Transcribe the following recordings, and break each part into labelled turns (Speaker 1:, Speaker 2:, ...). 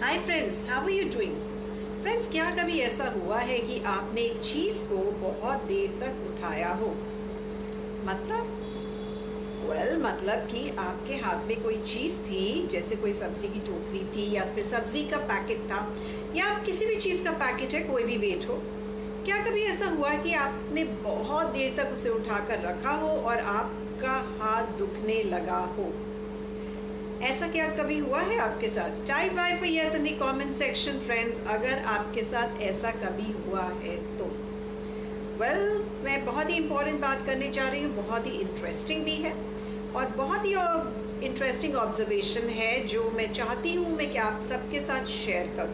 Speaker 1: Hi friends, how are you doing? Friends, क्या कभी ऐसा हुआ है कि आपने एक चीज़ को बहुत देर तक उठाया हो? मतलब कि आपके हाथ में कोई चीज़ थी, जैसे कोई सब्जी की टोकरी थी या फिर सब्जी का पैकेट था या किसी भी चीज़ का पैकेट है, कोई भी वेट हो। क्या कभी ऐसा हुआ कि आपने बहुत देर तक उसे उठाकर रखा हो और आपका हाथ दुखने लगा हो? ऐसा क्या कभी हुआ है आपके साथ? Type Y for yes in the comment section friends, अगर आपके साथ ऐसा कभी हुआ है तो। मैं बहुत ही इम्पोर्टेंट बात करने जा रही हूँ, बहुत ही इंटरेस्टिंग भी है और बहुत ही इंटरेस्टिंग ऑब्जर्वेशन है जो मैं चाहती हूँ मैं कि आप सबके साथ शेयर करूँ।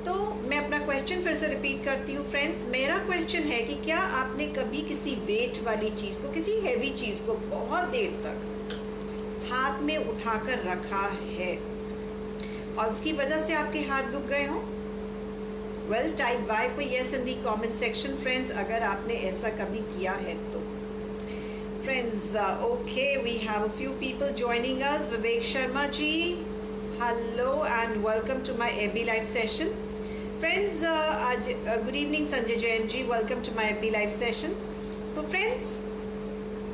Speaker 1: तो मैं अपना क्वेश्चन फिर से रिपीट करती हूँ फ्रेंड्स। मेरा क्वेश्चन है कि क्या आपने कभी किसी वेट वाली चीज़ को, किसी हैवी चीज़ को बहुत देर तक हाथ में उठाकर रखा है और उसकी वजह से आपके हाथ दुख गए हों? Type Y for yes in the comment section friends, अगर आपने ऐसा कभी किया है तो। Friends, okay, we have a few people joining us. Vivek Sharma ji, hello and welcome to my AB live session. Friends, आज good evening Sanjay Jain ji, welcome to my AB live session. तो friends,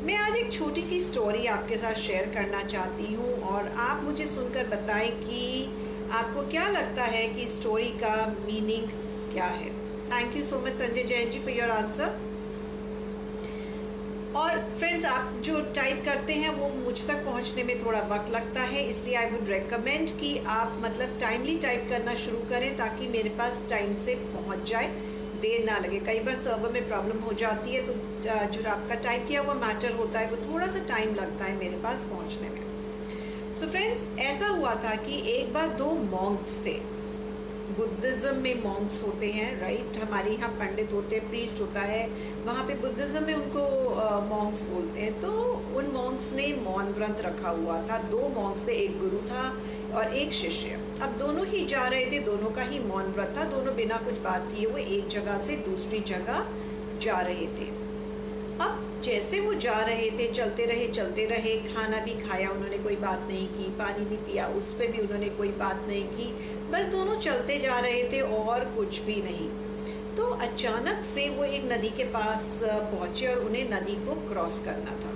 Speaker 1: मैं आज एक छोटी सी स्टोरी आपके साथ शेयर करना चाहती हूँ और आप मुझे सुनकर बताएं कि आपको क्या लगता है कि स्टोरी का मीनिंग क्या है। Thank you so much Sanjay Jain ji for your answer. और फ्रेंड्स, आप जो टाइप करते हैं वो मुझ तक पहुंचने में थोड़ा वक्त लगता है, इसलिए आई वुड रेकमेंड कि आप टाइमली टाइप करना शुरू करें ताकि मेरे पास टाइम से पहुंच जाए, देर ना लगे। कई बार सर्वर में प्रॉब्लम हो जाती है तो जो आपका टाइप किया हुआ मैटर होता है वो थोड़ा सा टाइम लगता है मेरे पास पहुंचने में। सो फ्रेंड्स, ऐसा हुआ था कि एक बार दो मॉन्क्स थे। बुद्धिज़्म में मॉन्क्स होते हैं, राइट? हमारे यहाँ पंडित होते हैं, प्रीस्ट होता है, वहाँ पे बुद्धिज़्म में उनको मॉन्क्स बोलते हैं। तो उन मॉन्क्स ने मौन व्रत रखा हुआ था। दो मॉन्क्स थे, एक गुरु था और एक शिष्य। अब दोनों ही जा रहे थे, दोनों का ही मौन व्रत था, दोनों बिना कुछ बात किए हुए एक जगह से दूसरी जगह जा रहे थे। अब जैसे वो जा रहे थे, चलते रहे, खाना भी खाया उन्होंने, कोई बात नहीं की, पानी भी पिया, उस पर भी उन्होंने कोई बात नहीं की, बस दोनों चलते जा रहे थे और कुछ भी नहीं। तो अचानक से वो एक नदी के पास पहुँचे और उन्हें नदी को क्रॉस करना था।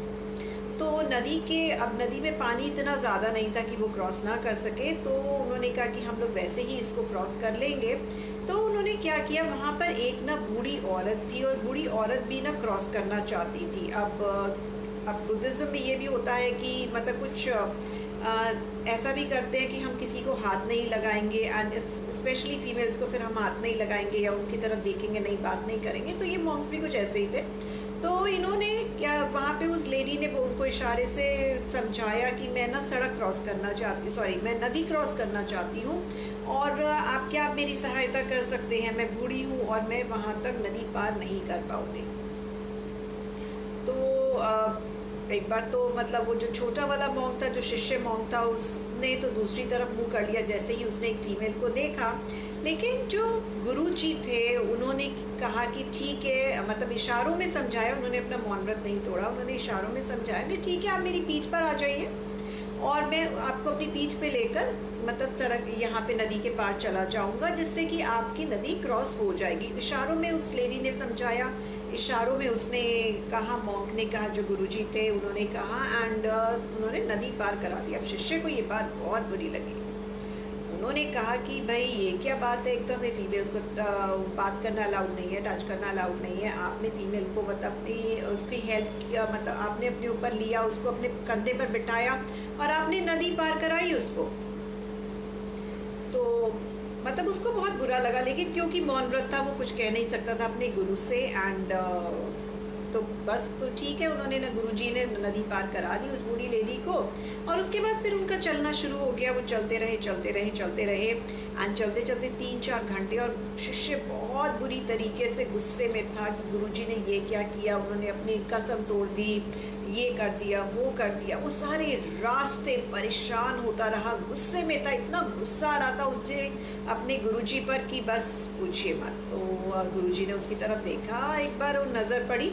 Speaker 1: तो नदी में पानी इतना ज़्यादा नहीं था कि वो क्रॉस ना कर सके, तो उन्होंने कहा कि हम लोग वैसे ही इसको क्रॉस कर लेंगे। तो उन्होंने क्या किया, वहाँ पर एक ना बूढ़ी औरत थी और बूढ़ी औरत भी ना क्रॉस करना चाहती थी। अब बुद्धिज़्म में ये भी होता है कि कुछ ऐसा भी करते हैं कि हम किसी को हाथ नहीं लगाएंगे, एंड स्पेशली फीमेल्स को फिर हम हाथ नहीं लगाएंगे या उनकी तरफ देखेंगे नहीं, बात नहीं करेंगे। तो ये मॉन्क्स भी कुछ ऐसे ही थे। तो इन्होंने क्या, वहाँ पे उस लेडी ने उनको इशारे से समझाया कि मैं ना मैं नदी क्रॉस करना चाहती हूँ और आप मेरी सहायता कर सकते हैं? मैं बूढ़ी हूँ और मैं वहाँ तक नदी पार नहीं कर पाऊँगी। तो एक बार तो वो जो छोटा वाला मॉन्क था, जो शिष्य मॉन्क था, उसने तो दूसरी तरफ मुंह कर लिया जैसे ही उसने एक फीमेल को देखा। लेकिन जो गुरुजी थे उन्होंने कहा कि ठीक है, इशारों में समझाया, उन्होंने अपना मौन व्रत नहीं तोड़ा, उन्होंने इशारों में समझाया कि ठीक है, आप मेरी पीठ पर आ जाइए और मैं आपको अपनी पीठ पे लेकर सड़क यहाँ पे नदी के पार चला जाऊँगा, जिससे कि आपकी नदी क्रॉस हो जाएगी। इशारों में उस लेडी ने समझाया, इशारों में उसने कहा, मॉन्क ने कहा, जो गुरुजी थे उन्होंने कहा, एंड उन्होंने नदी पार करा दिया। अब शिष्य को ये बात बहुत बुरी लगी। उन्होंने कहा कि भाई ये क्या बात है, एक तो हमें फीमेल्स को बात करना अलाउड नहीं है, टच करना अलाउड नहीं है, आपने फीमेल को उसकी हेल्प किया, आपने अपने ऊपर लिया, उसको अपने कंधे पर बिठाया और आपने नदी पार कराई उसको। तो उसको बहुत बुरा लगा, लेकिन क्योंकि मौन व्रत था वो कुछ कह नहीं सकता था अपने गुरु से, एंड तो ठीक है, उन्होंने गुरुजी ने नदी पार करा दी उस बूढ़ी लेडी को। और उसके बाद फिर उनका चलना शुरू हो गया। वो चलते रहे एंड चलते 3-4 घंटे, और शिष्य बहुत बुरी तरीके से गुस्से में था कि गुरुजी ने ये क्या किया, उन्होंने अपनी कसम तोड़ दी, ये कर दिया, वो कर दिया। वो सारे रास्ते परेशान होता रहा, गुस्से में था, इतना गुस्सा आ रहा था मुझे अपने गुरुजी पर कि बस पूछिए मत। तो गुरुजी ने उसकी तरफ देखा, एक बार वो नज़र पड़ी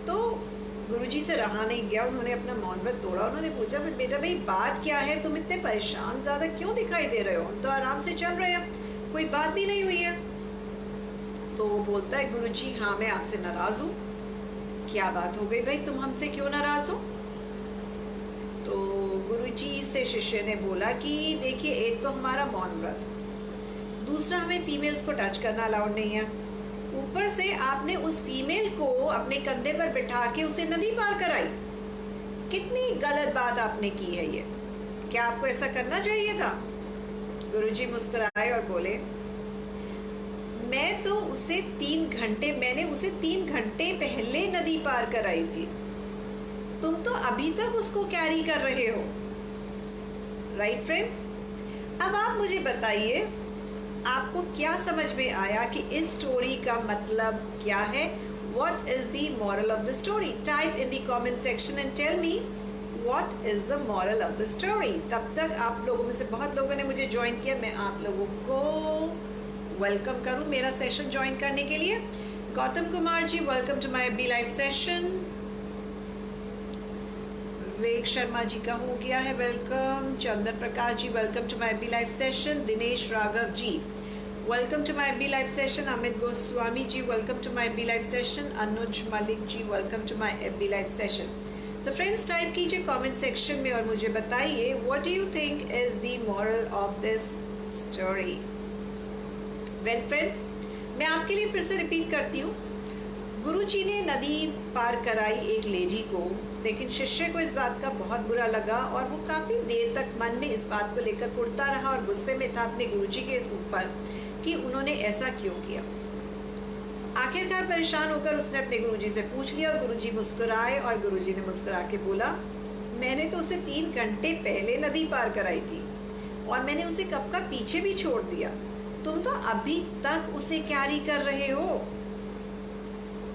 Speaker 1: तो गुरुजी से रहा नहीं गया, उन्होंने अपना मौन व्रत तोड़ा। उन्होंने पूछा बेटा भाई बात क्या है, तुम इतने परेशान ज़्यादा क्यों दिखाई दे रहे हो, हम तो आराम से चल रहे हैं, कोई बात भी नहीं हुई है। तो वो बोलता है गुरुजी हाँ मैं आपसे नाराज़ हूँ। क्या बात हो गई भाई, तुम हमसे क्यों नाराज़ हो? तो गुरुजी से शिष्य ने बोला कि देखिए एक तो हमारा मौन व्रत, दूसरा हमें फीमेल्स को टच करना अलाउड नहीं है, ऊपर से आपने उस फीमेल को अपने कंधे पर बिठा के उसे नदी पार कराई। कितनी गलत बात आपने की है ये, क्या आपको ऐसा करना चाहिए था? गुरुजी मुस्कुराए और बोले मैंने उसे 3 घंटे पहले नदी पार कराई थी, तुम तो अभी तक उसको कैरी कर रहे हो। राइट फ्रेंड्स, अब आप मुझे बताइए आपको क्या समझ में आया कि इस स्टोरी का मतलब क्या है? What is the moral of the story? Type in the comment section and tell me what is the moral of the story. तब तक आप लोगों में से बहुत लोगों ने मुझे ज्वाइन किया, मैं आप लोगों को वेलकम करूं मेरा सेशन ज्वाइन करने के लिए। Gautam Kumar ji welcome to my B live session. Vivek Sharma ji का हो गया है welcome. Chandra Prakash ji welcome to my B live session. Dinesh Raghav ji welcome to my B live session. Amit Goswami ji welcome to my B live session. Anuj Malik ji welcome to my B live session. तो friends type कीजिए comment section में और मुझे बताइए what do you think is the moral of this story. Well friends, मैं आपके लिए फिर से रिपीट करती हूँ। गुरुजी ने नदी पार कराई एक लेडी को, लेकिन शिष्य को इस बात का बहुत बुरा लगा और वो काफ़ी देर तक मन में इस बात को लेकर कुढ़ता रहा और गुस्से में था अपने गुरुजी के ऊपर कि उन्होंने ऐसा क्यों किया। आखिरकार परेशान होकर उसने अपने गुरुजी से पूछ लिया और गुरुजी मुस्कुराए और गुरुजी ने मुस्कुरा के बोला मैंने तो उसे 3 घंटे पहले नदी पार कराई थी और मैंने उसे कब का पीछे भी छोड़ दिया, तुम तो अभी तक उसे कैरी कर रहे हो।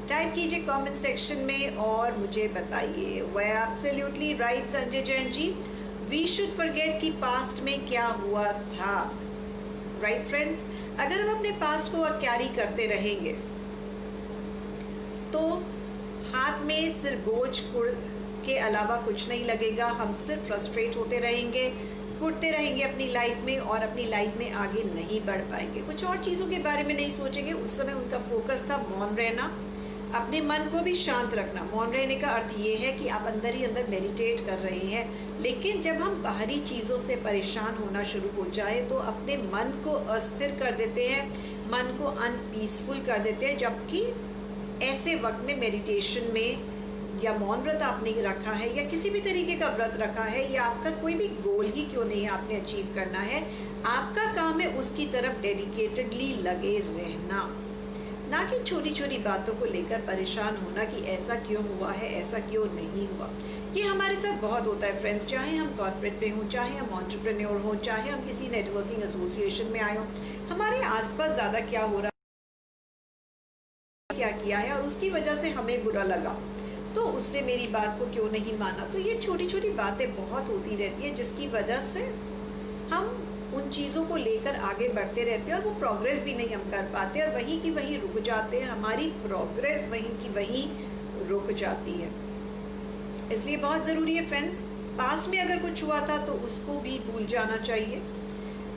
Speaker 1: टाइप कीजिए कमेंट सेक्शन में और मुझे बताइए। Way absolutely right Sanjay Jain ji, we should forget कि पास्ट में क्या हुआ था। राइट फ्रेंड्स, अगर हम अपने पास्ट को कैरी करते रहेंगे तो हाथ में सिर्फ बोझ के अलावा कुछ नहीं लगेगा, हम सिर्फ फ्रस्ट्रेट होते रहेंगे, कुढ़ते रहेंगे अपनी लाइफ में और अपनी लाइफ में आगे नहीं बढ़ पाएंगे, कुछ और चीज़ों के बारे में नहीं सोचेंगे। उस समय उनका फोकस था मौन रहना, अपने मन को भी शांत रखना। मौन रहने का अर्थ ये है कि आप अंदर ही अंदर मेडिटेट कर रहे हैं, लेकिन जब हम बाहरी चीज़ों से परेशान होना शुरू हो जाए तो अपने मन को अस्थिर कर देते हैं, मन को अनपीसफुल कर देते हैं। जबकि ऐसे वक्त में मेडिटेशन में या मौन व्रत आपने रखा है या किसी भी तरीके का व्रत रखा है या आपका कोई भी गोल ही क्यों नहीं है आपने अचीव करना है, आपका काम है उसकी तरफ डेडिकेटेडली लगे रहना, ना कि छोटी छोटी बातों को लेकर परेशान होना कि ऐसा क्यों हुआ है, ऐसा क्यों नहीं हुआ। ये हमारे साथ बहुत होता है फ्रेंड्स, चाहे हम कॉर्पोरेट में हों, चाहे हम एंटरप्रेन्योर हों, चाहे हम किसी नेटवर्किंग एसोसिएशन में आए हों, हमारे आसपास ज़्यादा क्या हो रहा है, क्या किया है और उसकी वजह से हमें बुरा लगा तो उसने मेरी बात को क्यों नहीं माना। तो ये छोटी छोटी बातें बहुत होती रहती है जिसकी वजह से हम उन चीज़ों को लेकर आगे बढ़ते रहते हैं और वो प्रोग्रेस भी नहीं हम कर पाते और वहीं की वहीं रुक जाते हैं, हमारी प्रोग्रेस वहीं की वहीं रुक जाती है। इसलिए बहुत ज़रूरी है फ्रेंड्स, पास्ट में अगर कुछ हुआ था तो उसको भी भूल जाना चाहिए।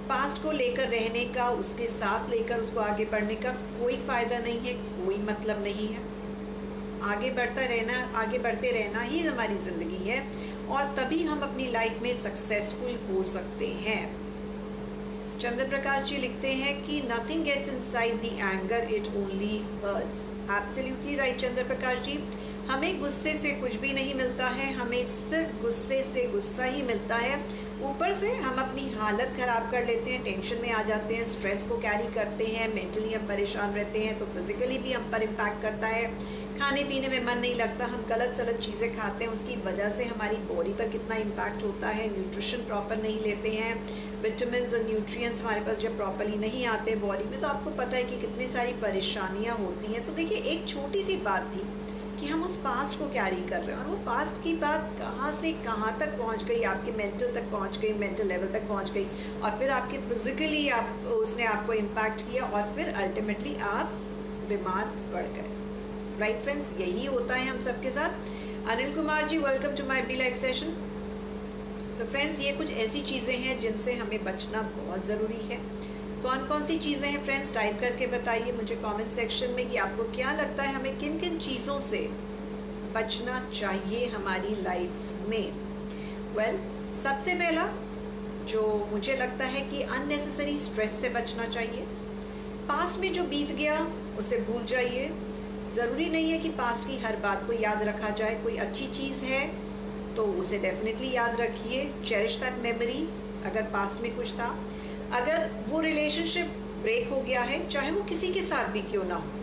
Speaker 1: पास्ट को लेकर रहने का, उसके साथ लेकर उसको आगे बढ़ने का कोई फ़ायदा नहीं है, कोई मतलब नहीं है। आगे बढ़ते रहना ही हमारी ज़िंदगी है और तभी हम अपनी लाइफ में सक्सेसफुल हो सकते हैं। चंद्र प्रकाश जी लिखते हैं कि nothing gets inside the anger, it only hurts. Absolutely right Chandra Prakash ji, हमें गुस्से से कुछ भी नहीं मिलता है, हमें सिर्फ गुस्से से गुस्सा ही मिलता है। ऊपर से हम अपनी हालत ख़राब कर लेते हैं, टेंशन में आ जाते हैं, स्ट्रेस को कैरी करते हैं, मेंटली हम परेशान रहते हैं तो फिज़िकली भी हम पर इम्पैक्ट करता है। खाने पीने में मन नहीं लगता, हम गलत सलत चीज़ें खाते हैं, उसकी वजह से हमारी बॉडी पर कितना इम्पैक्ट होता है। न्यूट्रिशन प्रॉपर नहीं लेते हैं, विटामिन और न्यूट्रिएंट्स हमारे पास जब प्रॉपरली नहीं आते बॉडी में तो आपको पता है कि कितनी सारी परेशानियाँ होती हैं। तो देखिए एक छोटी सी बात थी कि हम उस पास्ट को कैरी कर रहे हैं और वो पास्ट की बात कहाँ से कहाँ तक पहुँच गई, आपके मेंटल तक पहुँच गई, मेंटल लेवल तक पहुँच गई और फिर आपके फिजिकली उसने आपको इम्पैक्ट किया और फिर अल्टीमेटली आप बीमार पड़ गए। राइट फ्रेंड्स, यही होता है हम सबके साथ। Anil Kumar ji, welcome to my B life session. तो फ्रेंड्स, ये कुछ ऐसी चीज़ें हैं जिनसे हमें बचना बहुत ज़रूरी है। कौन कौन सी चीज़ें हैं फ्रेंड्स, टाइप करके बताइए मुझे कमेंट सेक्शन में कि आपको क्या लगता है हमें किन किन चीज़ों से बचना चाहिए हमारी लाइफ में। वेल, सबसे पहला जो मुझे लगता है कि अननेसेसरी स्ट्रेस से बचना चाहिए। पास्ट में जो बीत गया उसे भूल जाइए। ज़रूरी नहीं है कि पास्ट की हर बात को याद रखा जाए। कोई अच्छी चीज़ है तो उसे डेफिनेटली याद रखिए, चेरिश दैट मेमोरी। अगर पास्ट में कुछ था, अगर वो रिलेशनशिप ब्रेक हो गया है, चाहे वो किसी के साथ भी क्यों ना हो,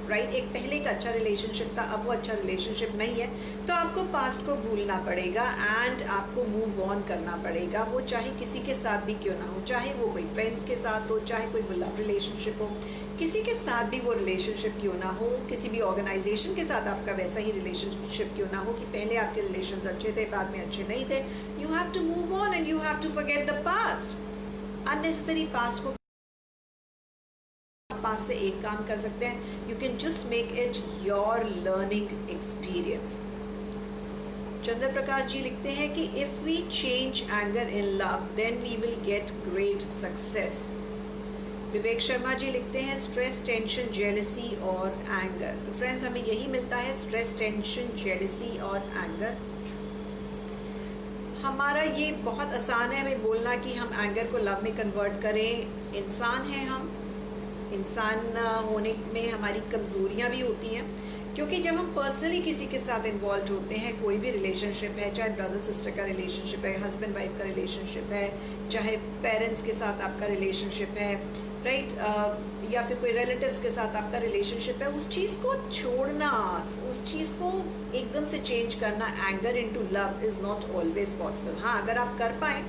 Speaker 1: राइट, एक पहले का अच्छा रिलेशनशिप था, अब वो अच्छा रिलेशनशिप नहीं है, तो आपको पास्ट को भूलना पड़ेगा एंड आपको मूव ऑन करना पड़ेगा। वो चाहे किसी के साथ भी क्यों ना हो, चाहे वो कोई फ्रेंड्स के साथ हो, चाहे कोई लव रिलेशनशिप हो, किसी के साथ भी वो रिलेशनशिप क्यों ना हो, किसी भी ऑर्गेनाइजेशन के साथ आपका वैसा ही रिलेशनशिप क्यों ना हो कि पहले आपके रिलेशंस अच्छे थे, बाद में अच्छे नहीं थे, you have to move on and you have to forget the past. Unnecessary past को पास से एक काम कर सकते हैं, you can just make it your learning experience. Chandra Prakash ji लिखते हैं कि if we change anger in love then we will get great success. Vivek Sharma ji लिखते हैं स्ट्रेस, टेंशन, जेलसी और एंगर। तो फ्रेंड्स, हमें यही मिलता है, स्ट्रेस, टेंशन, जेलसी और एंगर। हमारा ये बहुत आसान है हमें बोलना कि हम एंगर को लव में कन्वर्ट करें। इंसान हैं हम, इंसान होने में हमारी कमज़ोरियाँ भी होती हैं, क्योंकि जब हम पर्सनली किसी के साथ इन्वॉल्व होते हैं, कोई भी रिलेशनशिप है, चाहे ब्रदर सिस्टर का रिलेशनशिप है, हस्बैंड वाइफ का रिलेशनशिप है, चाहे पेरेंट्स के साथ आपका रिलेशनशिप है, राइट, या फिर कोई रिलेटिव्स के साथ आपका रिलेशनशिप है, उस चीज़ को छोड़ना, उस चीज़ को एकदम से चेंज करना, anger into love is not always possible. हाँ, अगर आप कर पाएँ,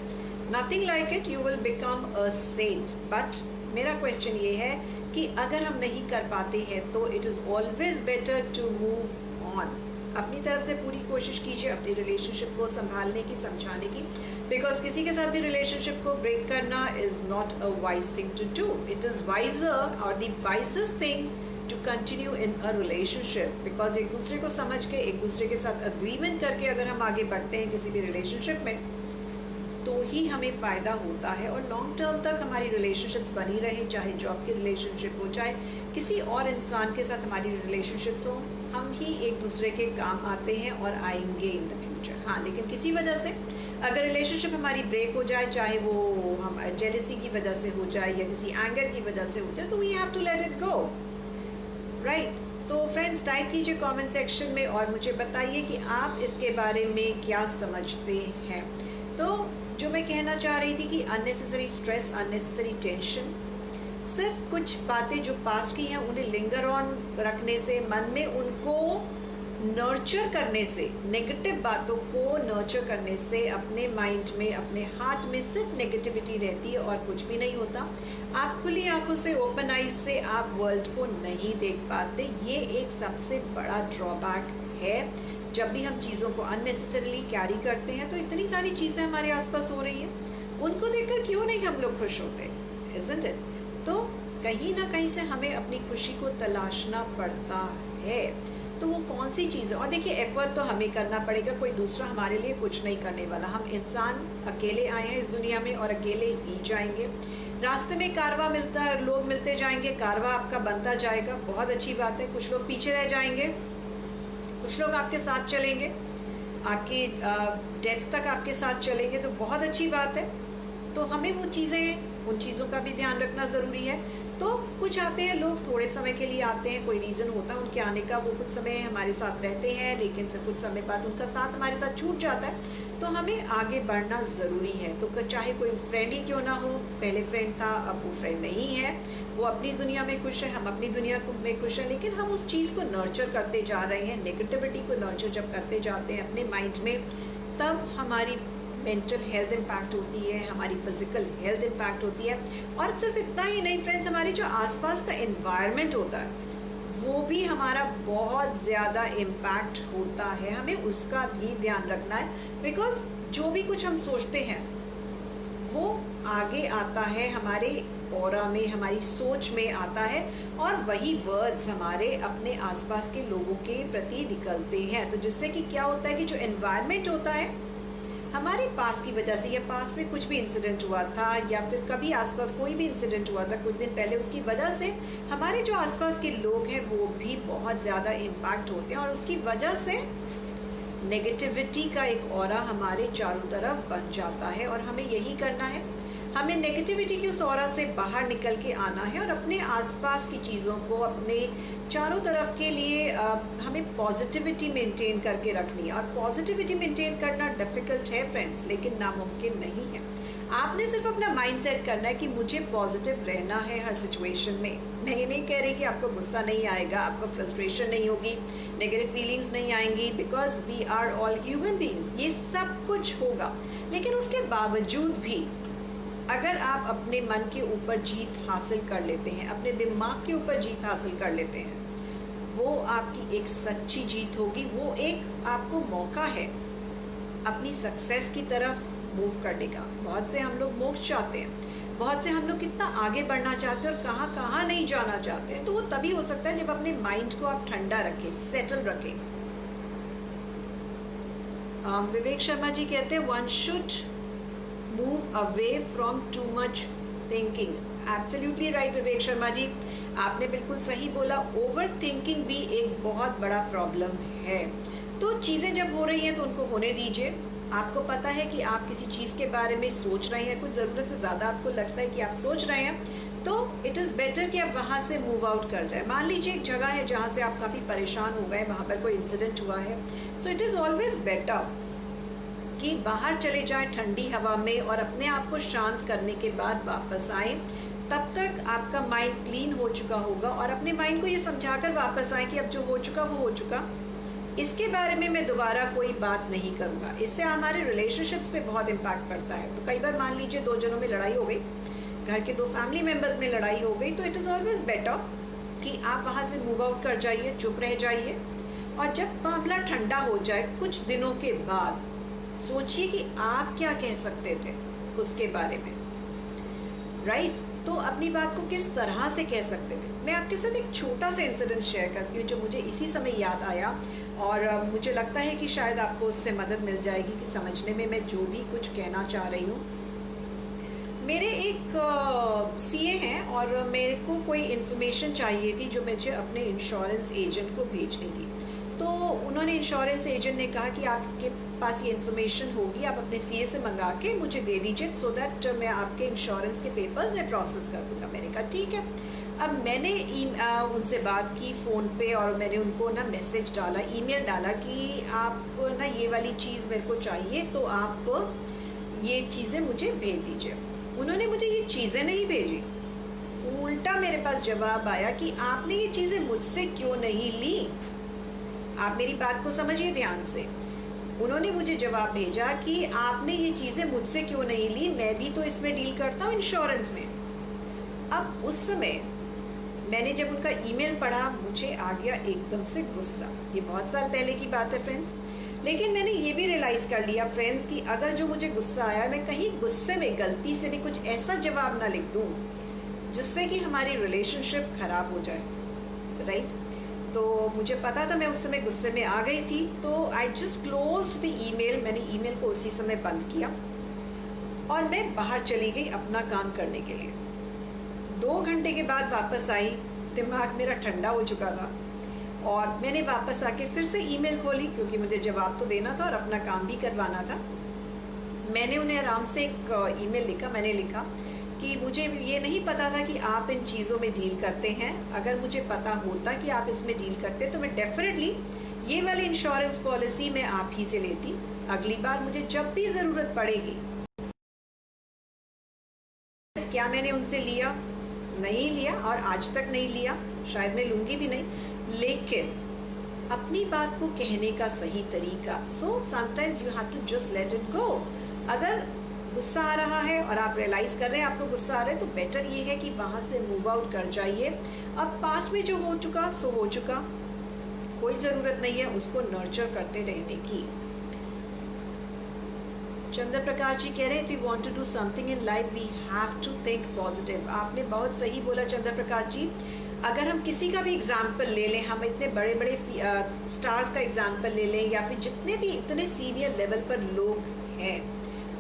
Speaker 1: nothing like it, you will become a saint. But मेरा क्वेश्चन ये है कि अगर हम नहीं कर पाते हैं तो it is always better to move on. अपनी तरफ से पूरी कोशिश कीजिए अपनी रिलेशनशिप को संभालने की, समझाने की, बिकॉज किसी के साथ भी रिलेशनशिप को ब्रेक करना is not a wise thing to do. It is wiser और the wisest thing to continue in a relationship, because एक दूसरे को समझ के, एक दूसरे के साथ अग्रीमेंट करके अगर हम आगे बढ़ते हैं किसी भी रिलेशनशिप में, तो ही हमें फ़ायदा होता है और लॉन्ग टर्म तक हमारी रिलेशनशिप्स बनी रहे, चाहे जॉब की रिलेशनशिप हो, चाहे किसी और इंसान के साथ हमारी रिलेशनशिप्स हो, हम ही एक दूसरे के काम आते हैं और आएंगे इन द फ्यूचर। हाँ, लेकिन किसी वजह से अगर रिलेशनशिप हमारी ब्रेक हो जाए, चाहे वो हम जेलसी की वजह से हो जाए या किसी एंगर की वजह से हो जाए, तो we have to let it go, right. तो फ्रेंड्स, टाइप कीजिए कमेंट सेक्शन में और मुझे बताइए कि आप इसके बारे में क्या समझते हैं। तो जो मैं कहना चाह रही थी कि अननेसेसरी स्ट्रेस, अननेसेसरी टेंशन, सिर्फ कुछ बातें जो पास्ट की हैं उन्हें लिंगर ऑन रखने से, मन में उनको नर्चर करने से, नेगेटिव बातों को नर्चर करने से अपने माइंड में, अपने हार्ट में सिर्फ नेगेटिविटी रहती है और कुछ भी नहीं होता। आप खुली आंखों से, ओपन आइज से आप वर्ल्ड को नहीं देख पाते। ये एक सबसे बड़ा ड्रॉबैक है। जब भी हम चीज़ों को अननेसेसरीली कैरी करते हैं तो इतनी सारी चीज़ें हमारे आसपास हो रही हैं, उनको देखकर क्यों नहीं हम लोग खुश होते, इज़न्ट इट? तो कहीं ना कहीं से हमें अपनी खुशी को तलाशना पड़ता है। तो वो कौन सी चीज़ है? और देखिए, एफर्ट तो हमें करना पड़ेगा, कोई दूसरा हमारे लिए कुछ नहीं करने वाला। हम इंसान अकेले आए हैं इस दुनिया में और अकेले ही जाएंगे। रास्ते में कारवा मिलता है, लोग मिलते जाएंगे, कारवा आपका बनता जाएगा, बहुत अच्छी बात है। कुछ लोग पीछे रह जाएंगे, कुछ लोग आपके साथ चलेंगे, आपकी डेथ तक आपके साथ चलेंगे, तो बहुत अच्छी बात है। तो हमें वो चीज़ें, उन चीज़ों का भी ध्यान रखना ज़रूरी है। तो कुछ आते हैं लोग, थोड़े समय के लिए आते हैं, कोई रीज़न होता है उनके आने का, वो कुछ समय हमारे साथ रहते हैं, लेकिन फिर कुछ समय बाद उनका साथ हमारे साथ छूट जाता है। तो हमें आगे बढ़ना ज़रूरी है। तो चाहे कोई फ्रेंड ही क्यों ना हो, पहले फ्रेंड था, अब वो फ्रेंड नहीं है, वो अपनी दुनिया में खुश है, हम अपनी दुनिया में खुश हैं, लेकिन हम उस चीज़ को नर्चर करते जा रहे हैं। नेगेटिविटी को नर्चर जब करते जाते हैं अपने माइंड में, तब हमारी मेंटल हेल्थ इम्पैक्ट होती है, हमारी फिजिकल हेल्थ इम्पैक्ट होती है। और सिर्फ इतना ही नहीं फ्रेंड्स, हमारे जो आसपास का एनवायरनमेंट होता है वो भी हमारा बहुत ज़्यादा इम्पैक्ट होता है। हमें उसका भी ध्यान रखना है, बिकॉज जो भी कुछ हम सोचते हैं वो आगे आता है, हमारे ऑरा में, हमारी सोच में आता है और वही वर्ड्स हमारे अपने आसपास के लोगों के प्रति निकलते हैं। तो जिससे कि क्या होता है कि जो एनवायरनमेंट होता है हमारे पास्ट की वजह से, या पास्ट में कुछ भी इंसिडेंट हुआ था या फिर कभी आसपास कोई भी इंसिडेंट हुआ था कुछ दिन पहले, उसकी वजह से हमारे जो आसपास के लोग हैं वो भी बहुत ज़्यादा इम्पैक्ट होते हैं और उसकी वजह से नेगेटिविटी का एक ऑरा हमारे चारों तरफ बन जाता है। और हमें यही करना है, हमें नेगेटिविटी की उस ऑरा से बाहर निकल के आना है और अपने आसपास की चीज़ों को, अपने चारों तरफ के लिए हमें पॉजिटिविटी मेंटेन करके रखनी है। और पॉजिटिविटी मेंटेन करना डिफ़िकल्ट है फ्रेंड्स, लेकिन नामुमकिन नहीं है। आपने सिर्फ अपना माइंड सेट करना है कि मुझे पॉजिटिव रहना है हर सिचुएशन में। मैं ये नहीं कह रही कि आपको गुस्सा नहीं आएगा, आपको फ्रस्ट्रेशन नहीं होगी, नेगेटिव फीलिंग्स नहीं आएंगी, because we are all human beings, ये सब कुछ होगा। लेकिन उसके बावजूद भी अगर आप अपने मन के ऊपर जीत हासिल कर लेते हैं, अपने दिमाग के ऊपर जीत हासिल कर लेते हैं, वो आपकी एक सच्ची जीत होगी। वो एक आपको मौका है अपनी सक्सेस की तरफ मूव करने का। बहुत से हम लोग मोक्ष चाहते हैं, बहुत से हम लोग कितना आगे बढ़ना चाहते हैं और कहाँ कहाँ नहीं जाना चाहते हैं। तो वो तभी हो सकता है जब अपने माइंड को आप ठंडा रखें, सेटल रखें। विवेक शर्मा जी कहते हैं one should move away from too much thinking. Absolutely right Vivek Sharma ji, आपने बिल्कुल सही बोला। ओवर थिंकिंग भी एक बहुत बड़ा प्रॉब्लम है। तो चीज़ें जब हो रही हैं तो उनको होने दीजिए। आपको पता है कि आप किसी चीज़ के बारे में सोच रहे हैं, कुछ ज़रूरत से ज़्यादा आपको लगता है कि आप सोच रहे हैं, तो इट इज़ बेटर कि आप वहाँ से मूव आउट कर जाए। मान लीजिए एक जगह है जहाँ से आप काफ़ी परेशान हो गए, वहाँ पर कोई इंसिडेंट हुआ है, so it is always better कि बाहर चले जाएं ठंडी हवा में और अपने आप को शांत करने के बाद वापस आएँ। तब तक आपका माइंड क्लीन हो चुका होगा और अपने माइंड को ये समझाकर वापस आए कि अब जो हो चुका वो हो चुका, इसके बारे में मैं दोबारा कोई बात नहीं करूँगा। इससे हमारे रिलेशनशिप्स पे बहुत इम्पैक्ट पड़ता है। तो कई बार मान लीजिए दो जनों में लड़ाई हो गई, घर के दो फैमिली मेम्बर्स में लड़ाई हो गई, तो इट इज़ ऑलवेज बेटर कि आप वहाँ से मूव आउट कर जाइए, चुप रह जाइए। और जब मामला ठंडा हो जाए कुछ दिनों के बाद, सोचिए कि आप क्या कह सकते थे उसके बारे में, राइट? तो अपनी बात को किस तरह से कह सकते थे। मैं आपके साथ एक छोटा सा इंसिडेंट शेयर करती हूँ जो मुझे इसी समय याद आया और मुझे लगता है कि शायद आपको उससे मदद मिल जाएगी कि समझने में मैं जो भी कुछ कहना चाह रही हूँ। मेरे एक सीए हैं और मेरे को कोई इन्फॉर्मेशन चाहिए थी जो मुझे अपने इंश्योरेंस एजेंट को भेजनी थी। तो उन्होंने, इंश्योरेंस एजेंट ने कहा कि आपके पास ये इन्फॉर्मेशन होगी, आप अपने सीए से मंगा के मुझे दे दीजिए, सो दैट मैं आपके इंश्योरेंस के पेपर्स में प्रोसेस कर दूंगा। मैंने कहा ठीक है। अब मैंने उनसे बात की फ़ोन पे और मैंने उनको ना मैसेज डाला, ईमेल डाला कि आप ना ये वाली चीज़ मेरे को चाहिए, तो आप ये चीज़ें मुझे भेज दीजिए। उन्होंने मुझे ये चीज़ें नहीं भेजी, उल्टा मेरे पास जवाब आया कि आपने ये चीज़ें मुझसे क्यों नहीं ली। आप मेरी बात को समझिए ध्यान से। उन्होंने मुझे जवाब भेजा कि आपने ये चीज़ें मुझसे क्यों नहीं ली, मैं भी तो इसमें डील करता हूँ इंश्योरेंस में। अब उस समय मैंने जब उनका ईमेल पढ़ा, मुझे आ गया एकदम से गुस्सा। ये बहुत साल पहले की बात है फ्रेंड्स, लेकिन मैंने ये भी रियलाइज़ कर लिया फ्रेंड्स कि अगर जो मुझे गुस्सा आया, मैं कहीं गुस्से में गलती से भी कुछ ऐसा जवाब ना लिख दूँ जिससे कि हमारी रिलेशनशिप ख़राब हो जाए, राइट? तो मुझे पता था, मैं उस समय गुस्से में आ गई थी, तो I just closed the email. मैंने ईमेल को उसी समय बंद किया और मैं बाहर चली गई अपना काम करने के लिए। 2 घंटे के बाद वापस आई, दिमाग मेरा ठंडा हो चुका था और मैंने वापस आके फिर से ईमेल खोली क्योंकि मुझे जवाब तो देना था और अपना काम भी करवाना था। मैंने उन्हें आराम से एक ईमेल लिखा। मैंने लिखा कि मुझे ये नहीं पता था कि आप इन चीज़ों में डील करते हैं। अगर मुझे पता होता कि आप इसमें डील करते तो मैं डेफिनेटली ये वाली इंश्योरेंस पॉलिसी मैं आप ही से लेती। अगली बार मुझे जब भी ज़रूरत पड़ेगी। क्या मैंने उनसे लिया? नहीं लिया और आज तक नहीं लिया, शायद मैं लूँगी भी नहीं। लेकिन अपनी बात को कहने का सही तरीका, so sometimes you have to just let it go. अगर गुस्सा आ रहा है और आप रियलाइज़ कर रहे हैं आपको गुस्सा आ रहा है, तो बेटर ये है कि वहाँ से मूव आउट कर जाइए। अब पास्ट में जो हो चुका सो हो चुका, कोई ज़रूरत नहीं है उसको नर्चर करते रहने की। चंद्र प्रकाश जी कह रहे हैं if you want to do something in life we have to think positive. आपने बहुत सही बोला चंद्र प्रकाश जी। अगर हम किसी का भी एग्जाम्पल ले लें, हम इतने बड़े बड़े स्टार्स का एग्जाम्पल ले लें, या फिर जितने भी इतने सीनियर लेवल पर लोग हैं,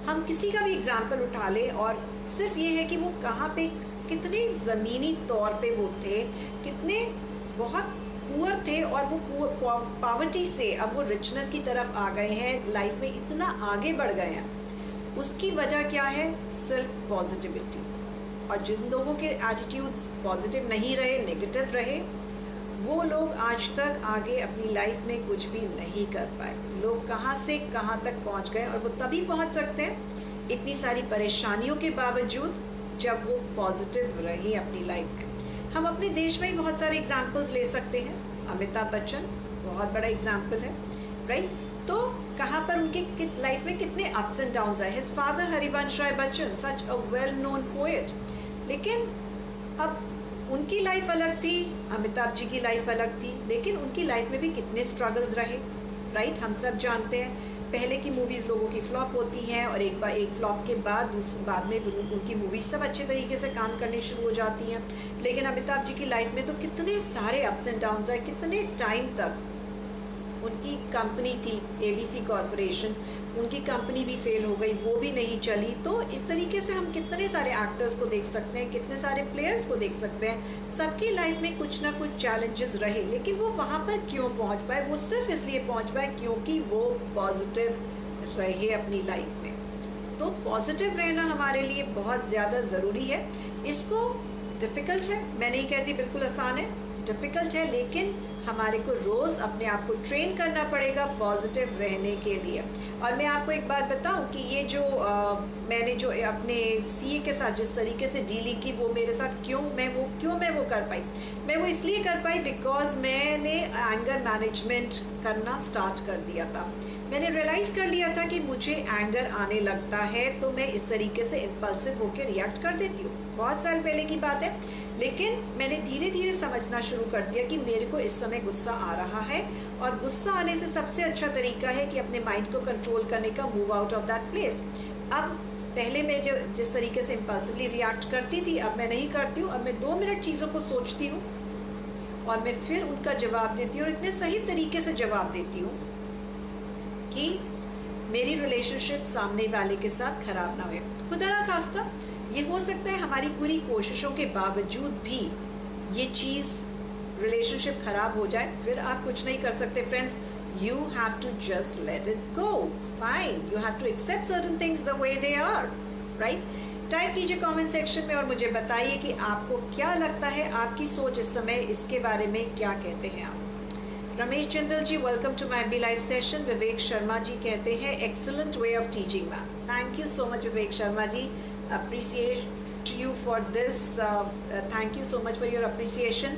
Speaker 1: हम किसी का भी एग्जाम्पल उठा लें और सिर्फ ये है कि वो कहाँ पे कितने ज़मीनी तौर पे वो थे, कितने बहुत पुअर थे और वो पॉवर्टी से अब वो रिचनेस की तरफ आ गए हैं, लाइफ में इतना आगे बढ़ गए हैं। उसकी वजह क्या है? सिर्फ पॉजिटिविटी। और जिन लोगों के एटीट्यूड्स पॉजिटिव नहीं रहे, नेगेटिव रहे, वो लोग आज तक आगे अपनी लाइफ में कुछ भी नहीं कर पाए। लोग कहाँ से कहाँ तक पहुँच गए, और वो तभी पहुँच सकते हैं इतनी सारी परेशानियों के बावजूद जब वो पॉजिटिव रही अपनी लाइफ में। हम अपने देश में ही बहुत सारे एग्जाम्पल्स ले सकते हैं। अमिताभ बच्चन बहुत बड़ा एग्जाम्पल है, राइट? तो कहाँ पर उनके लाइफ में कितने अप्स एंड डाउन्स आए। His father Harivansh Rai Bachchan, such a well known poet, लेकिन अब उनकी लाइफ अलग थी, अमिताभ जी की लाइफ अलग थी, लेकिन उनकी लाइफ में भी कितने स्ट्रगल्स रहे, राइट? हम सब जानते हैं। पहले की मूवीज़ लोगों की फ्लॉप होती हैं और एक फ्लॉप के बाद में उनकी मूवीज़ सब अच्छे तरीके से काम करनी शुरू हो जाती हैं। लेकिन अमिताभ जी की लाइफ में तो कितने सारे अप्स एंड डाउन्स आए। कितने टाइम तक उनकी कंपनी थी ABC कॉरपोरेशन, उनकी कंपनी भी फेल हो गई, वो भी नहीं चली। तो इस तरीके से हम कितने सारे एक्टर्स को देख सकते हैं, कितने सारे प्लेयर्स को देख सकते हैं। सबकी लाइफ में कुछ ना कुछ चैलेंजेस रहे, लेकिन वो वहाँ पर क्यों पहुँच पाए? वो सिर्फ इसलिए पहुँच पाए क्योंकि वो पॉजिटिव रहे अपनी लाइफ में। तो पॉजिटिव रहना हमारे लिए बहुत ज़्यादा ज़रूरी है। इसको डिफ़िकल्ट है, मैं नहीं कहती बिल्कुल आसान है, डिफ़िकल्ट है, लेकिन हमारे को रोज़ अपने आप को ट्रेन करना पड़ेगा पॉजिटिव रहने के लिए। और मैं आपको एक बात बताऊं कि ये जो मैंने जो अपने CA के साथ जिस तरीके से डीलिंग की, वो मेरे साथ क्यों मैं वो कर पाई। मैं वो इसलिए कर पाई बिकॉज मैंने एंगर मैनेजमेंट करना स्टार्ट कर दिया था। मैंने रियलाइज़ कर लिया था कि मुझे एंगर आने लगता है तो मैं इस तरीके से इम्पल्सिव होकर रिएक्ट कर देती हूँ। बहुत साल पहले की बात है, लेकिन मैंने धीरे धीरे समझना शुरू कर दिया कि मेरे को इस समय गुस्सा आ रहा है, और गुस्सा आने से सबसे अच्छा तरीका है कि अपने माइंड को कंट्रोल करने का, move out of that place. अब पहले मैं जिस तरीके से इम्पल्सिवली रिएक्ट करती थी, अब मैं नहीं करती हूँ। अब मैं 2 मिनट चीज़ों को सोचती हूँ और मैं फिर उनका जवाब देती हूँ, और इतने सही तरीके से जवाब देती हूँ कि मेरी रिलेशनशिप सामने वाले के साथ खराब ना हो। खुदा ना खास्ता ये हो सकता है हमारी पूरी कोशिशों के बावजूद भी ये चीज़ रिलेशनशिप खराब हो जाए, फिर आप कुछ नहीं कर सकते friends. You have to just let it go, fine. You have to accept certain things the way they are, right? Type कीजिए कमेंट सेक्शन में और मुझे बताइए कि आपको क्या लगता है, आपकी सोच इस समय इसके बारे में क्या कहते हैं आप। Ramesh Jindal ji, welcome to my B live session. Vivek Sharma ji कहते हैं excellent way of teaching ma'am. Thank you so much Vivek Sharma ji, appreciate you for this, thank you so much for your appreciation.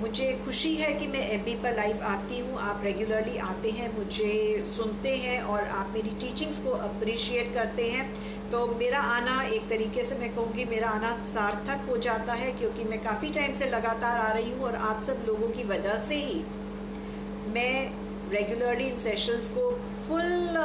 Speaker 1: मुझे खुशी है कि मैं FB पर लाइव आती हूँ, आप रेगुलरली आते हैं, मुझे सुनते हैं और आप मेरी टीचिंग्स को अप्रिशिएट करते हैं। तो मेरा आना एक तरीके से मैं कहूँगी मेरा आना सार्थक हो जाता है, क्योंकि मैं काफ़ी टाइम से लगातार आ रही हूँ और आप सब लोगों की वजह से ही मैं रेगुलरली इन सेशंस को फुल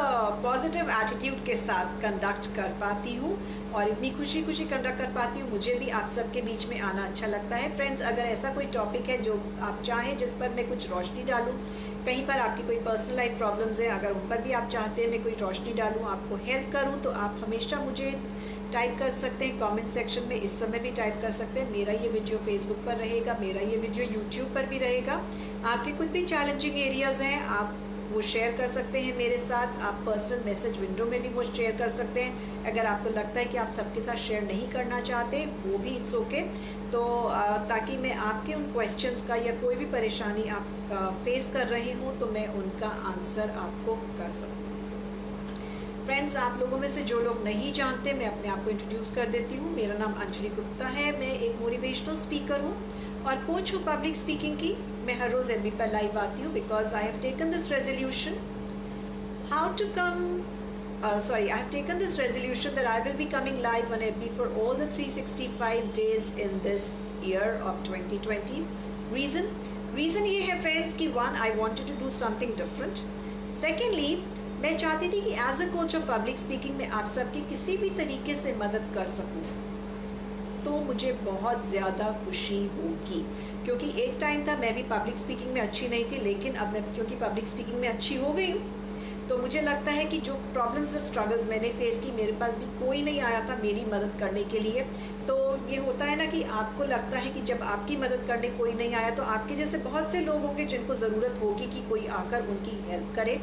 Speaker 1: पॉजिटिव एटीट्यूड के साथ कंडक्ट कर पाती हूँ और इतनी खुशी कंडक्ट कर पाती हूँ। मुझे भी आप सबके बीच में आना अच्छा लगता है। फ्रेंड्स, अगर ऐसा कोई टॉपिक है जो आप चाहें जिस पर मैं कुछ रोशनी डालूँ, कहीं पर आपकी कोई पर्सनल लाइफ प्रॉब्लम्स हैं, अगर उन पर भी आप चाहते हैं मैं कोई रोशनी डालूँ, आपको हेल्प करूँ, तो आप हमेशा मुझे टाइप कर सकते हैं कमेंट सेक्शन में। इस समय भी टाइप कर सकते हैं। मेरा ये वीडियो फेसबुक पर रहेगा, मेरा ये वीडियो यूट्यूब पर भी रहेगा। आपके कुछ भी चैलेंजिंग एरियाज़ हैं आप वो शेयर कर सकते हैं मेरे साथ। आप पर्सनल मैसेज विंडो में भी वो शेयर कर सकते हैं। अगर आपको लगता है कि आप सबके साथ शेयर नहीं करना चाहते, वो भी इट्स ओके। तो ताकि मैं आपके उन क्वेश्चंस का या कोई भी परेशानी आप फेस कर रहे हो तो मैं उनका आंसर आपको कर सकूँ। फ्रेंड्स, आप लोगों में से जो लोग नहीं जानते, मैं अपने आप को इंट्रोड्यूस कर देती हूँ। मेरा नाम अंजलि गुप्ता है, मैं एक मोटिवेशनल स्पीकर हूँ और कोच हूँ पब्लिक स्पीकिंग की। मैं हर रोज़ FB पर लाइव आती हूँ because I have taken this resolution I have taken this resolution that I will be coming live on FB for all the 365 days in this year of 2020. Reason ये है friends कि one, I wanted to do something different. Secondly, मैं चाहती थी कि as a coach of public speaking में आप सबकी किसी भी तरीके से मदद कर सकूं, तो मुझे बहुत ज़्यादा खुशी होगी। क्योंकि एक टाइम था मैं भी पब्लिक स्पीकिंग में अच्छी नहीं थी, लेकिन अब मैं क्योंकि पब्लिक स्पीकिंग में अच्छी हो गई हूँ, तो मुझे लगता है कि जो प्रॉब्लम्स और स्ट्रगल्स मैंने फेस की, मेरे पास भी कोई नहीं आया था मेरी मदद करने के लिए। तो ये होता है ना कि आपको लगता है कि जब आपकी मदद करने कोई नहीं आया, तो आपके जैसे बहुत से लोग होंगे जिनको ज़रूरत होगी कि कोई आकर उनकी हेल्प करे।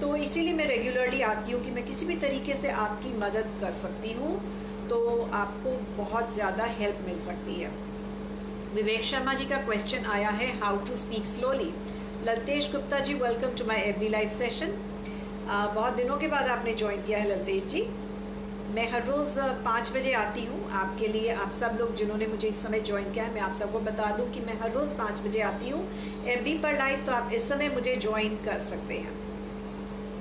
Speaker 1: तो इसीलिए मैं रेगुलरली आती हूँ कि मैं किसी भी तरीके से आपकी मदद कर सकती हूँ, तो आपको बहुत ज़्यादा हेल्प मिल सकती है। विवेक शर्मा जी का क्वेश्चन आया है, how to speak slowly. Laltesh Gupta ji, welcome to my FB live session. बहुत दिनों के बाद आपने ज्वाइन किया है ललतेश जी। मैं हर रोज़ 5 बजे आती हूँ आपके लिए। आप सब लोग जिन्होंने मुझे इस समय ज्वाइन किया है, मैं आप सबको बता दूँ कि मैं हर रोज़ 5 बजे आती हूँ एफबी पर लाइव, तो आप इस समय मुझे ज्वाइन कर सकते हैं।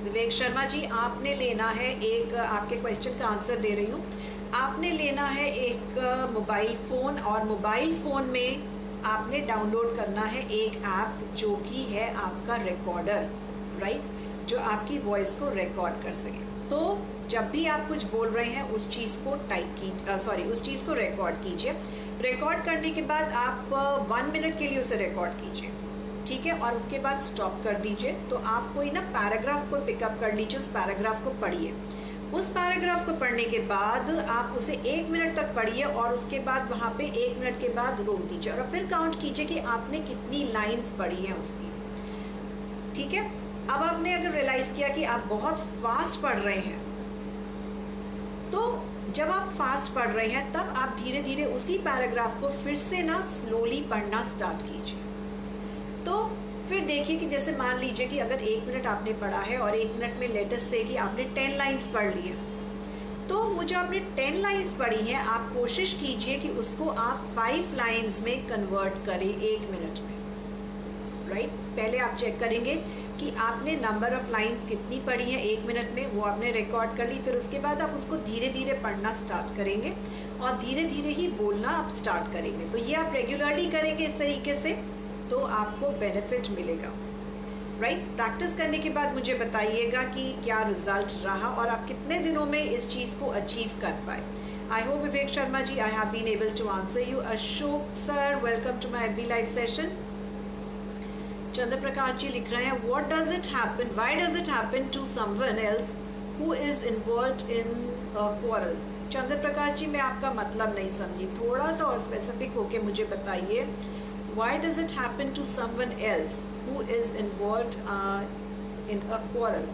Speaker 1: विवेक शर्मा जी, आपने लेना है एक, आपके क्वेश्चन का आंसर दे रही हूँ, आपने लेना है एक मोबाइल फ़ोन, और मोबाइल फ़ोन में आपने डाउनलोड करना है एक ऐप जो कि है आपका रिकॉर्डर, राइट, जो आपकी वॉइस को रिकॉर्ड कर सके। तो जब भी आप कुछ बोल रहे हैं उस चीज़ को उस चीज़ को रिकॉर्ड कीजिए। रिकॉर्ड करने के बाद आप 1 मिनट के लिए उसे रिकॉर्ड कीजिए, ठीक है, और उसके बाद स्टॉप कर दीजिए। तो आप कोई ना पैराग्राफ को पिकअप कर लीजिए, उस पैराग्राफ को पढ़िए। उस पैराग्राफ को पढ़ने के बाद आप उसे 1 मिनट तक पढ़िए, और उसके बाद वहाँ पे 1 मिनट के बाद रोक दीजिए, और फिर काउंट कीजिए कि आपने कितनी लाइंस पढ़ी हैं उसकी, ठीक है। अब आपने अगर रियलाइज किया कि आप बहुत फास्ट पढ़ रहे हैं, तो जब आप फास्ट पढ़ रहे हैं तब आप धीरे धीरे उसी पैराग्राफ को फिर से ना स्लोली पढ़ना स्टार्ट कीजिए। तो फिर देखिए कि जैसे मान लीजिए कि अगर 1 मिनट आपने पढ़ा है और 1 मिनट में लेटेस्ट से कि आपने 10 लाइंस पढ़ ली है, तो वो जो आपने 10 लाइंस पढ़ी हैं, आप कोशिश कीजिए कि उसको आप 5 लाइंस में कन्वर्ट करें 1 मिनट में, राइट। पहले आप चेक करेंगे कि आपने नंबर ऑफ लाइंस कितनी पढ़ी हैं 1 मिनट में, वो आपने रिकॉर्ड कर ली। फिर उसके बाद आप उसको धीरे धीरे पढ़ना स्टार्ट करेंगे और धीरे धीरे ही बोलना आप स्टार्ट करेंगे। तो ये आप रेगुलरली करेंगे इस तरीके से, तो आपको बेनिफिट मिलेगा, राइट। प्रैक्टिस करने के बाद मुझे बताइएगा कि क्या रिजल्ट रहा और आप कितने दिनों में इस चीज़ को अचीव कर पाए। I hope Vivek Sharma ji, I have been able to answer you. Ashok sir, welcome to my FB live session. Chandra Prakash ji लिख रहे हैं, what does it happen, why does it happen to someone else who is involved in quarrel. Chandra Prakash ji, मैं आपका मतलब नहीं समझी, थोड़ा सा और स्पेसिफिक होके मुझे बताइए। Why does it happen to someone else who is involved in a quarrel?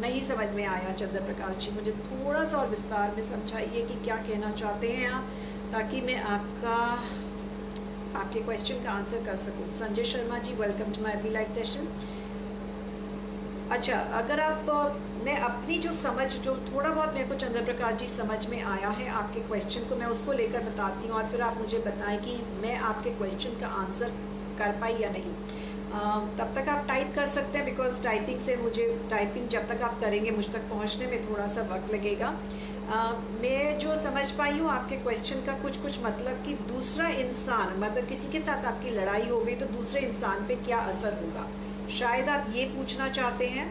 Speaker 1: नहीं समझ में आया चंद्र प्रकाश जी, मुझे थोड़ा सा और विस्तार में समझाइए कि क्या कहना चाहते हैं आप, ताकि मैं आपके क्वेश्चन का आंसर कर सकूं। Sanjay Sharma ji, welcome to my FB live session. अच्छा, अगर आप मैं अपनी जो समझ, जो थोड़ा बहुत मेरे को चंद्र प्रकाश जी समझ में आया है आपके क्वेश्चन को, मैं उसको लेकर बताती हूँ, और फिर आप मुझे बताएं कि मैं आपके क्वेश्चन का आंसर कर पाई या नहीं। तब तक आप टाइप कर सकते हैं, बिकॉज टाइपिंग जब तक आप करेंगे मुझ तक पहुँचने में थोड़ा सा वक्त लगेगा। मैं जो समझ पाई हूँ आपके क्वेश्चन का कुछ मतलब कि दूसरा इंसान, मतलब किसी के साथ आपकी लड़ाई हो गई तो दूसरे इंसान पे क्या असर होगा, शायद आप ये पूछना चाहते हैं,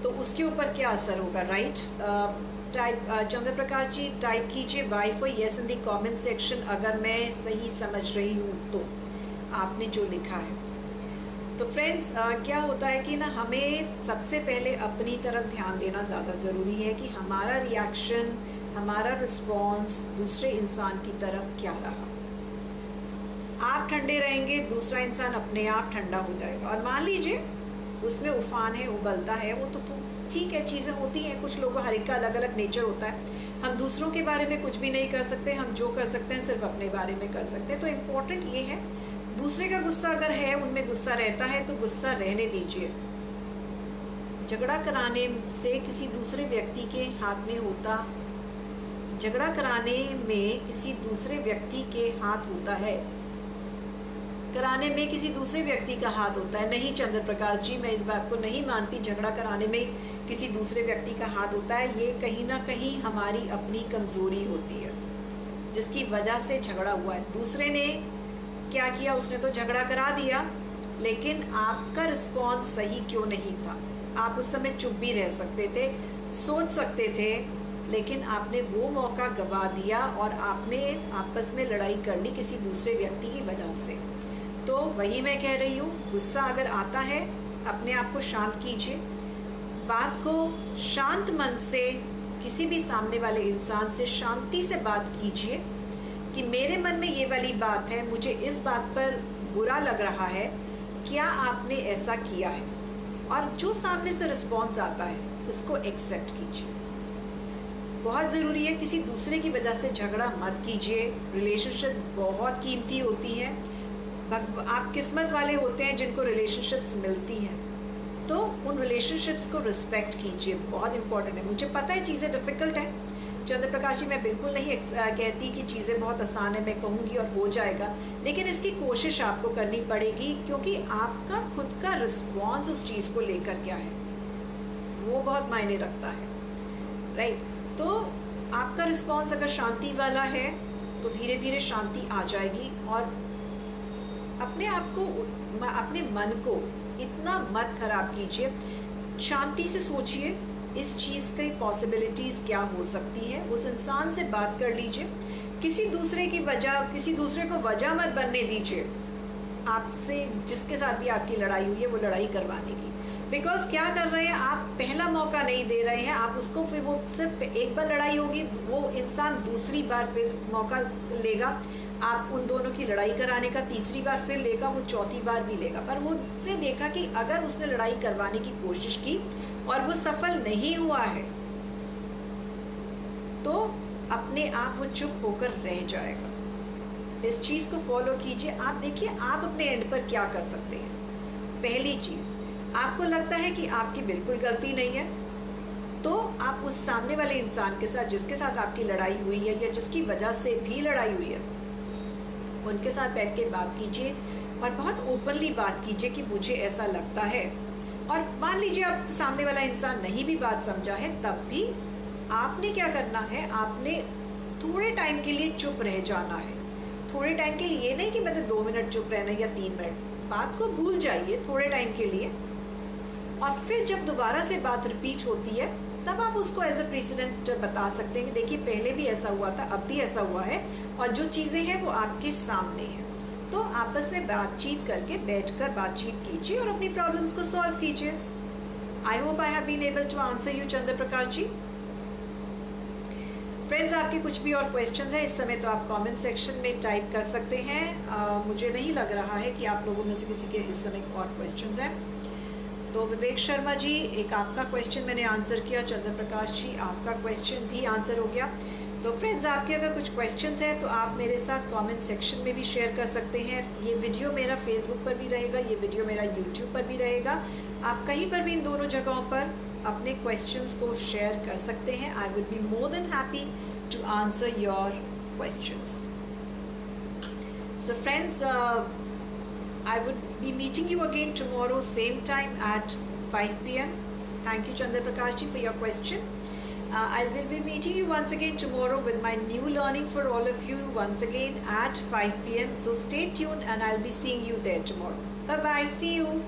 Speaker 1: तो उसके ऊपर क्या असर होगा, राइट। चंद्र प्रकाश जी, टाइप कीजिए Y for yes in the comment section अगर मैं सही समझ रही हूँ तो आपने जो लिखा है। तो फ्रेंड्स, क्या होता है कि ना, हमें सबसे पहले अपनी तरफ ध्यान देना ज़्यादा ज़रूरी है कि हमारा रिएक्शन, हमारा रिस्पॉन्स दूसरे इंसान की तरफ क्या रहा। आप ठंडे रहेंगे, दूसरा इंसान अपने आप ठंडा हो जाएगा। और मान लीजिए उसमें उफान है, उबलता है, वो तो ठीक है, चीज़ें होती हैं, कुछ लोगों, हर एक का अलग अलग नेचर होता है। हम दूसरों के बारे में कुछ भी नहीं कर सकते, हम जो कर सकते हैं सिर्फ अपने बारे में कर सकते हैं। तो इम्पोर्टेंट ये है, दूसरे का गुस्सा अगर है, उनमें गुस्सा रहता है तो गुस्सा रहने दीजिए। झगड़ा कराने से किसी दूसरे व्यक्ति के हाथ में होता, झगड़ा कराने में किसी दूसरे व्यक्ति के हाथ होता है, कराने में किसी दूसरे व्यक्ति का हाथ होता है। नहीं चंद्र प्रकाश जी, मैं इस बात को नहीं मानती झगड़ा कराने में किसी दूसरे व्यक्ति का हाथ होता है। ये कहीं ना कहीं हमारी अपनी कमज़ोरी होती है, जिसकी वजह से झगड़ा हुआ है। दूसरे ने क्या किया, उसने तो झगड़ा करा दिया, लेकिन आपका रिस्पॉन्स सही क्यों नहीं था, आप उस समय चुप भी रह सकते थे, सोच सकते थे, लेकिन आपने वो मौका गवा दिया और आपने आपस में लड़ाई कर ली किसी दूसरे व्यक्ति की वजह से। तो वही मैं कह रही हूँ, गुस्सा अगर आता है अपने आप को शांत कीजिए, बात को शांत मन से किसी भी सामने वाले इंसान से शांति से बात कीजिए कि मेरे मन में ये वाली बात है, मुझे इस बात पर बुरा लग रहा है, क्या आपने ऐसा किया है? और जो सामने से रिस्पॉन्स आता है उसको एक्सेप्ट कीजिए। बहुत ज़रूरी है, किसी दूसरे की वजह से झगड़ा मत कीजिए। रिलेशनशिप्स बहुत कीमती होती हैं, आप किस्मत वाले होते हैं जिनको रिलेशनशिप्स मिलती हैं, तो उन रिलेशनशिप्स को रिस्पेक्ट कीजिए, बहुत इंपॉर्टेंट है। मुझे पता है चीज़ें डिफ़िकल्ट हैं चंद्र प्रकाश जी, मैं बिल्कुल नहीं कहती कि चीज़ें बहुत आसान है, मैं कहूँगी और हो जाएगा, लेकिन इसकी कोशिश आपको करनी पड़ेगी, क्योंकि आपका खुद का रिस्पॉन्स उस चीज़ को लेकर क्या है वो बहुत मायने रखता है, राइट। तो आपका रिस्पॉन्स अगर शांति वाला है तो धीरे धीरे शांति आ जाएगी। और अपने आप को, अपने मन को इतना मत खराब कीजिए, शांति से सोचिए इस चीज़ की पॉसिबिलिटीज़ क्या हो सकती है, उस इंसान से बात कर लीजिए, किसी दूसरे को वजह मत बनने दीजिए आपसे जिसके साथ भी आपकी लड़ाई हुई है वो लड़ाई करवाने की। बिकॉज क्या कर रहे हैं आप, पहला मौका नहीं दे रहे हैं आप उसको, फिर वो सिर्फ एक बार लड़ाई होगी, वो इंसान दूसरी बार फिर मौका लेगा आप उन दोनों की लड़ाई कराने का, तीसरी बार फिर लेगा, वो चौथी बार भी लेगा। पर वो उसने देखा कि अगर उसने लड़ाई करवाने की कोशिश की और वो सफल नहीं हुआ है तो अपने आप वो चुप होकर रह जाएगा। इस चीज़ को फॉलो कीजिए। आप देखिए आप अपने एंड पर क्या कर सकते हैं। पहली चीज़, आपको लगता है कि आपकी बिल्कुल गलती नहीं है, तो आप उस सामने वाले इंसान के साथ जिसके साथ आपकी लड़ाई हुई है या जिसकी वजह से भी लड़ाई हुई है, उनके साथ बैठ के बात कीजिए और बहुत ओपनली बात कीजिए कि मुझे ऐसा लगता है। और मान लीजिए अब सामने वाला इंसान नहीं भी बात समझा है, तब भी आपने क्या करना है, आपने थोड़े टाइम के लिए चुप रह जाना है। थोड़े टाइम के लिए, ये नहीं कि मतलब 2 मिनट चुप रहना या 3 मिनट, बात को भूल जाइए थोड़े टाइम के लिए। और फिर जब दोबारा से बात रिपीट होती है तब आप उसको एज अ प्रेसिडेंट बता सकते हैं कि देखिए पहले भी ऐसा हुआ था, अब भी ऐसा हुआ है और जो चीज़ें हैं वो आपके सामने हैं। तो आपस में बातचीत करके बैठकर बातचीत कीजिए और अपनी प्रॉब्लम्स को सॉल्व कीजिए। I hope I have been able to answer you Chandra Prakash ji. Friends, आपके कुछ भी और क्वेश्चंस हैं इस समय तो आप कमेंट सेक्शन में टाइप कर सकते हैं। मुझे नहीं लग रहा है कि आप लोगों में से किसी के इस समय और क्वेश्चंस हैं। तो विवेक शर्मा जी, एक आपका क्वेश्चन मैंने आंसर किया, चंद्र प्रकाश जी आपका क्वेश्चन भी आंसर हो गया। तो फ्रेंड्स, आपके अगर कुछ क्वेश्चंस हैं तो आप मेरे साथ कमेंट सेक्शन में भी शेयर कर सकते हैं। ये वीडियो मेरा फेसबुक पर भी रहेगा, ये वीडियो मेरा यूट्यूब पर भी रहेगा। आप कहीं पर भी इन दोनों जगहों पर अपने क्वेश्चंस को शेयर कर सकते हैं। I would be more than happy to answer your questions. So friends, I would be meeting you again tomorrow, same time at 5 p.m. Thank you, Chandra Prakash ji, for your question. I will be meeting you once again tomorrow with my new learning for all of you once again at 5 p.m. So stay tuned and I'll be seeing you there tomorrow. Bye-bye. See you.